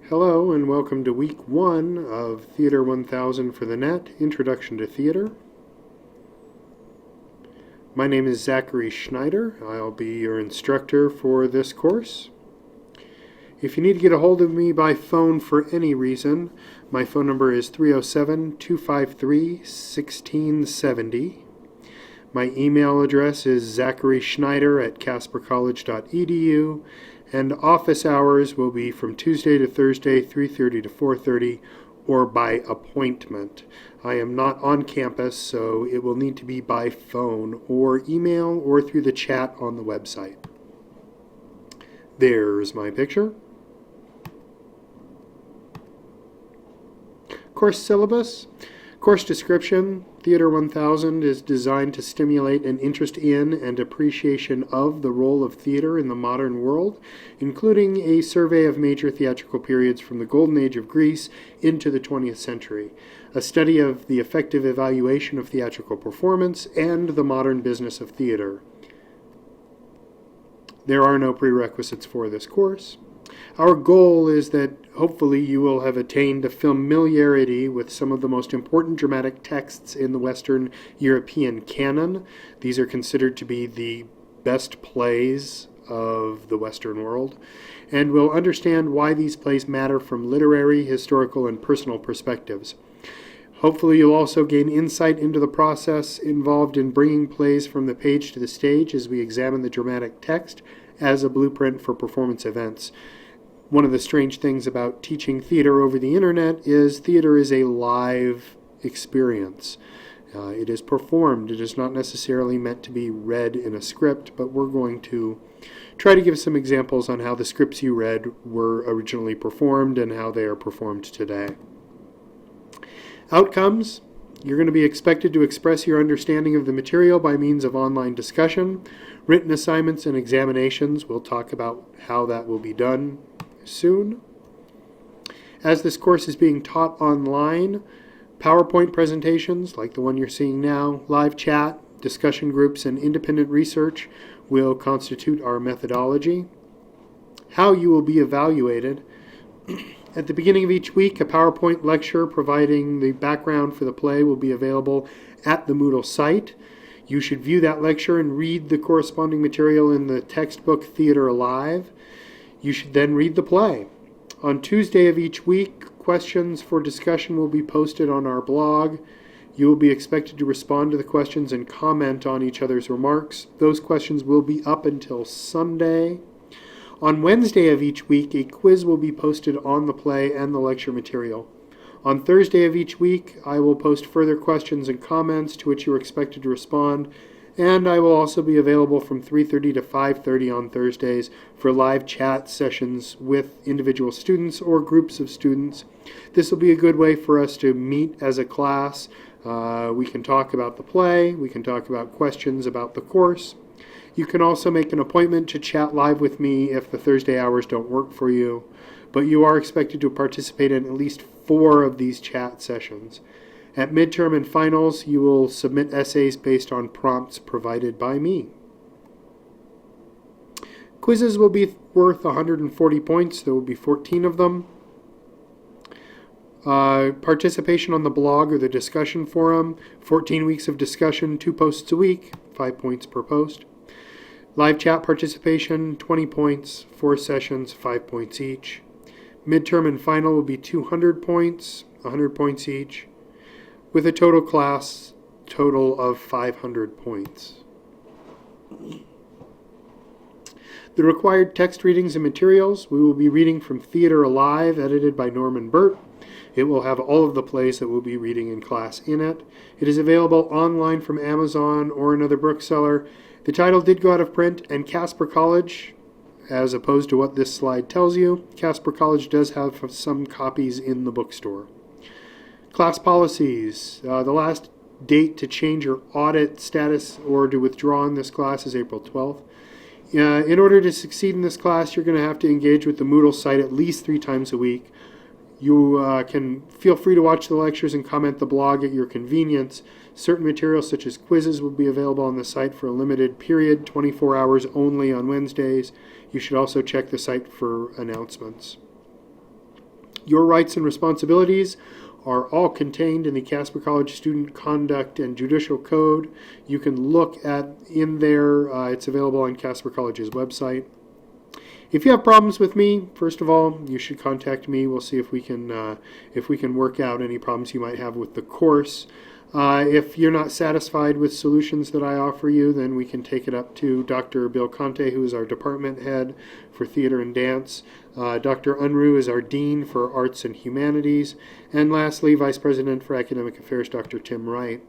Hello and welcome to week 1 of Theater 1000 for the Net, Introduction to Theater. My name is Zachary Schneider. I'll be your instructor for this course. If you need to get a hold of me by phone for any reason, my phone number is 307-253-1670. My email address is zacharyschneider@caspercollege.edu, and office hours will be from Tuesday to Thursday, 3:30 to 4:30, or by appointment. I am not on campus, so it will need to be by phone or email or through the chat on the website. There's my picture. Course syllabus. Course description. Theater 1000 is designed to stimulate an interest in and appreciation of the role of theater in the modern world, including a survey of major theatrical periods from the Golden Age of Greece into the 20th century, a study of the effective evaluation of theatrical performance, and the modern business of theater. There are no prerequisites for this course. Our goal is that hopefully you will have attained a familiarity with some of the most important dramatic texts in the Western European canon. These are considered to be the best plays of the Western world, and will understand why these plays matter from literary, historical, and personal perspectives. Hopefully you'll also gain insight into the process involved in bringing plays from the page to the stage as we examine the dramatic text as a blueprint for performance events. One of the strange things about teaching theater over the internet is theater is a live experience. It is performed. It is not necessarily meant to be read in a script, but we're going to try to give some examples on how the scripts you read were originally performed and how they are performed today. Outcomes. You're going to be expected to express your understanding of the material by means of online discussion, written assignments, and examinations. We'll talk about how that will be done soon. As this course is being taught online, PowerPoint presentations, like the one you're seeing now, live chat, discussion groups, and independent research will constitute our methodology. How you will be evaluated. At the beginning of each week, a PowerPoint lecture providing the background for the play will be available at the Moodle site. You should view that lecture and read the corresponding material in the textbook Theater Alive. You should then read the play. On Tuesday of each week, questions for discussion will be posted on our blog. You will be expected to respond to the questions and comment on each other's remarks. Those questions will be up until Sunday. On Wednesday of each week, a quiz will be posted on the play and the lecture material. On Thursday of each week, I will post further questions and comments to which you are expected to respond, and I will also be available from 3:30 to 5:30 on Thursdays for live chat sessions with individual students or groups of students. This will be a good way for us to meet as a class. We can talk about the play, we can talk about questions about the course. You can also make an appointment to chat live with me if the Thursday hours don't work for you, but you are expected to participate in at least 4 of these chat sessions. At midterm and finals, you will submit essays based on prompts provided by me. Quizzes will be worth 140 points. There will be 14 of them. Participation on the blog or the discussion forum, 14 weeks of discussion, 2 posts a week, 5 points per post. Live chat participation, 20 points, 4 sessions, 5 points each. Midterm and final will be 200 points, 100 points each, with a total class total of 500 points. The required text readings and materials, we will be reading from Theater Alive, edited by Norman Burt. It will have all of the plays that we'll be reading in class in it. It is available online from Amazon or another bookseller. The title did go out of print, and Casper College, as opposed to what this slide tells you, Casper College does have some copies in the bookstore. Class policies. The last date to change your audit status or to withdraw in this class is April 12th. In order to succeed in this class, you're going to have to engage with the Moodle site at least 3 times a week. You can feel free to watch the lectures and comment the blog at your convenience. Certain materials such as quizzes will be available on the site for a limited period, 24 hours only on Wednesdays. You should also check the site for announcements. Your rights and responsibilities are all contained in the Casper College Student Conduct and Judicial Code. You can look at in there. It's available on Casper College's website. If you have problems with me, first of all, you should contact me. We'll see if we can work out any problems you might have with the course. If you're not satisfied with solutions that I offer you, then we can take it up to Dr. Bill Conte, who is our department head for theater and dance. Dr. Unruh is our dean for arts and humanities. And lastly, Vice President for Academic Affairs, Dr. Tim Wright.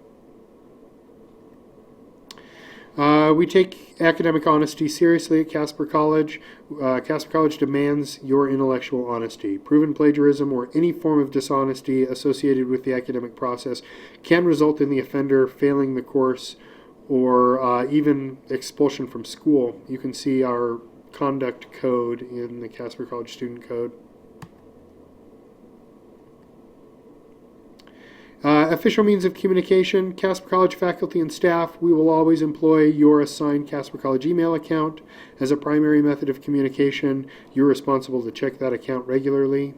We take academic honesty seriously at Casper College. Casper College demands your intellectual honesty. Proven plagiarism or any form of dishonesty associated with the academic process can result in the offender failing the course or even expulsion from school. You can see our conduct code in the Casper College Student Code. Official means of communication, Casper College faculty and staff, we will always employ your assigned Casper College email account as a primary method of communication. You're responsible to check that account regularly.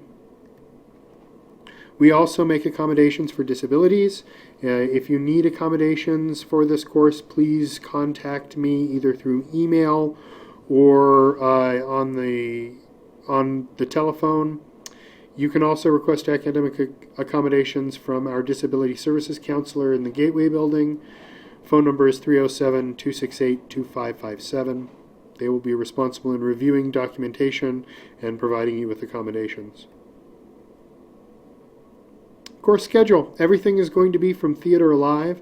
We also make accommodations for disabilities. If you need accommodations for this course, please contact me either through email or on the telephone. You can also request academic accommodations from our Disability Services Counselor in the Gateway Building. Phone number is 307-268-2557. They will be responsible in reviewing documentation and providing you with accommodations. Course schedule. Everything is going to be from Theater Alive.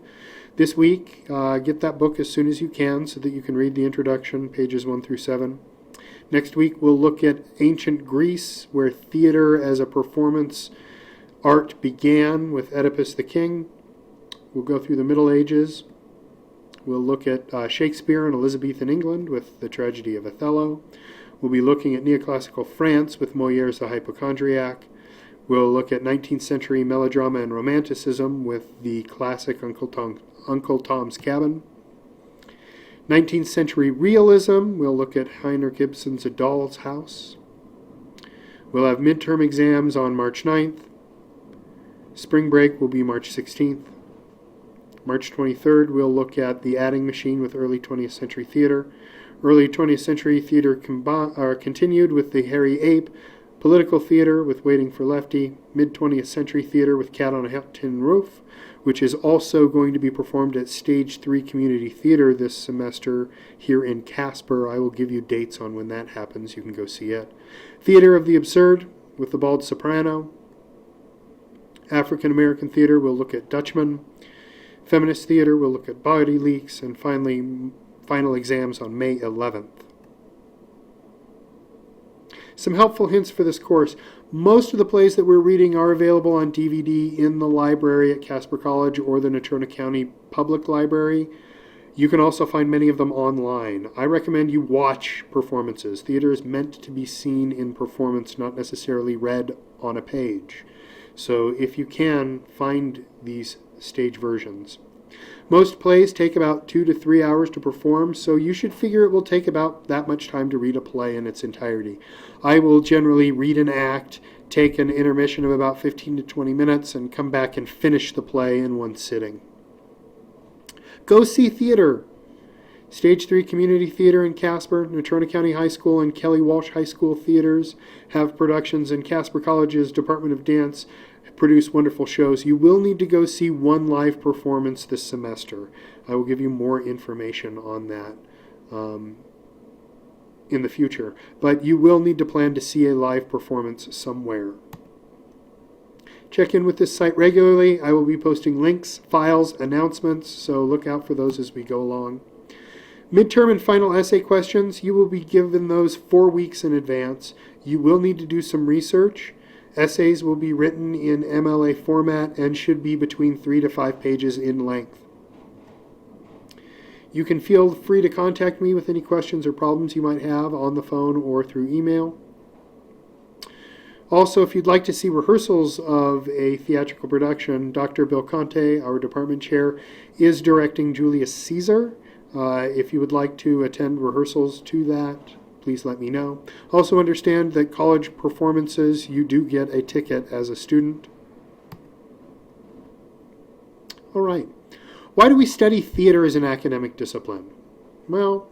This week, get that book as soon as you can so that you can read the introduction, pages 1 through 7. Next week, we'll look at ancient Greece, where theater as a performance art began with Oedipus the King. We'll go through the Middle Ages. We'll look at Shakespeare in Elizabethan England with the tragedy of Othello. We'll be looking at neoclassical France with Molière's The Hypochondriac. We'll look at 19th century melodrama and romanticism with the classic Uncle Tom's Cabin. 19th century realism, we'll look at Heinrich Ibsen's A Doll's House. We'll have midterm exams on March 9th. Spring break will be March 16th. March 23rd, we'll look at The Adding Machine with early 20th century theater. Early 20th century theater continued with The Hairy Ape. Political theater with Waiting for Lefty. Mid-20th century theater with Cat on a Tin Roof, which is also going to be performed at Stage 3 Community Theater this semester here in Casper. I will give you dates on when that happens. You can go see it. Theater of the Absurd with The Bald Soprano. African American theater, we'll look at Dutchman. Feminist theater, we'll look at Body Leaks. And finally, final exams on May 11th. Some helpful hints for this course. Most of the plays that we're reading are available on DVD in the library at Casper College or the Natrona County Public Library. You can also find many of them online. I recommend you watch performances. Theater is meant to be seen in performance, not necessarily read on a page. So if you can, find these stage versions. Most plays take about 2 to 3 hours to perform, so you should figure it will take about that much time to read a play in its entirety. I will generally read an act, take an intermission of about 15 to 20 minutes, and come back and finish the play in one sitting. Go see theater. Stage 3 Community Theater in Casper, Natrona County High School, and Kelly Walsh High School theaters have productions, and Casper College's Department of Dance produce wonderful shows. You will need to go see one live performance this semester. I will give you more information on that in the future. But you will need to plan to see a live performance somewhere. Check in with this site regularly. I will be posting links, files, announcements, so look out for those as we go along. Midterm and final essay questions, you will be given those 4 weeks in advance. You will need to do some research. Essays will be written in MLA format and should be between 3 to 5 pages in length. You can feel free to contact me with any questions or problems you might have on the phone or through email. Also, if you'd like to see rehearsals of a theatrical production, Dr. Bill Conte, our department chair, is directing Julius Caesar. If you would like to attend rehearsals to that, please let me know. Also understand that college performances, you do get a ticket as a student. All right. Why do we study theater as an academic discipline? Well,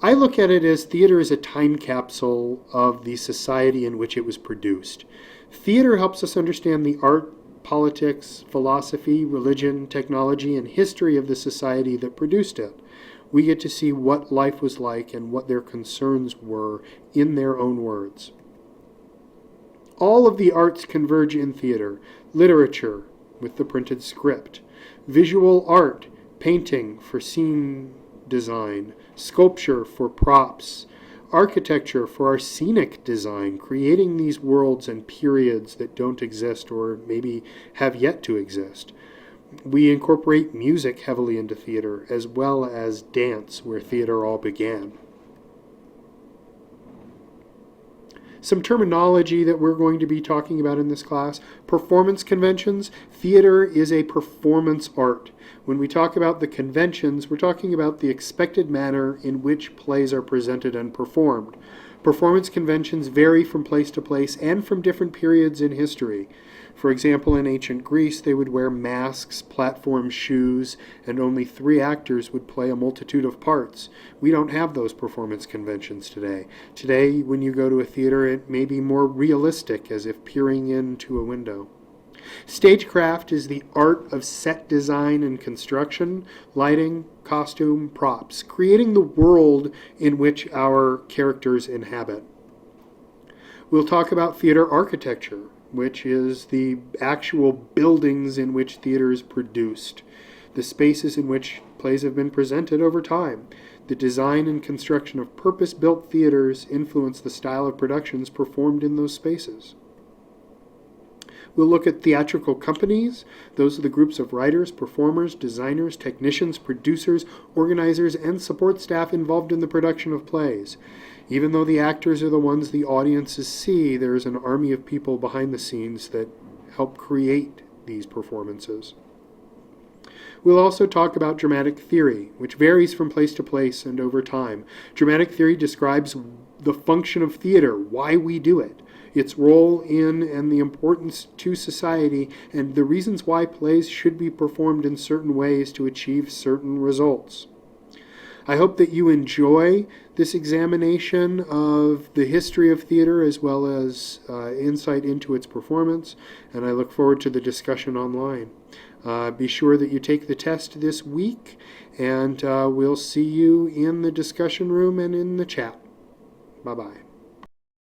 I look at it as theater is a time capsule of the society in which it was produced. Theater helps us understand the art, politics, philosophy, religion, technology, and history of the society that produced it. We get to see what life was like and what their concerns were in their own words. All of the arts converge in theater: literature with the printed script, visual art, painting for scene design, sculpture for props, architecture for our scenic design, creating these worlds and periods that don't exist or maybe have yet to exist. We incorporate music heavily into theater, as well as dance, where theater all began. Some terminology that we're going to be talking about in this class: performance conventions. Theater is a performance art. When we talk about the conventions, we're talking about the expected manner in which plays are presented and performed. Performance conventions vary from place to place and from different periods in history. For example, in ancient Greece, they would wear masks, platform shoes, and only 3 actors would play a multitude of parts. We don't have those performance conventions today. Today, when you go to a theater, it may be more realistic, as if peering into a window. Stagecraft is the art of set design and construction, lighting, costume, props, creating the world in which our characters inhabit. We'll talk about theater architecture, which is the actual buildings in which theater is produced, the spaces in which plays have been presented over time. The design and construction of purpose-built theaters influence the style of productions performed in those spaces. We'll look at theatrical companies. Those are the groups of writers, performers, designers, technicians, producers, organizers, and support staff involved in the production of plays. Even though the actors are the ones the audiences see, there is an army of people behind the scenes that help create these performances. We'll also talk about dramatic theory, which varies from place to place and over time. Dramatic theory describes the function of theater, why we do it, its role in and the importance to society, and the reasons why plays should be performed in certain ways to achieve certain results. I hope that you enjoy this examination of the history of theater as well as insight into its performance, and I look forward to the discussion online. Be sure that you take the test this week, and we'll see you in the discussion room and in the chat. Bye-bye.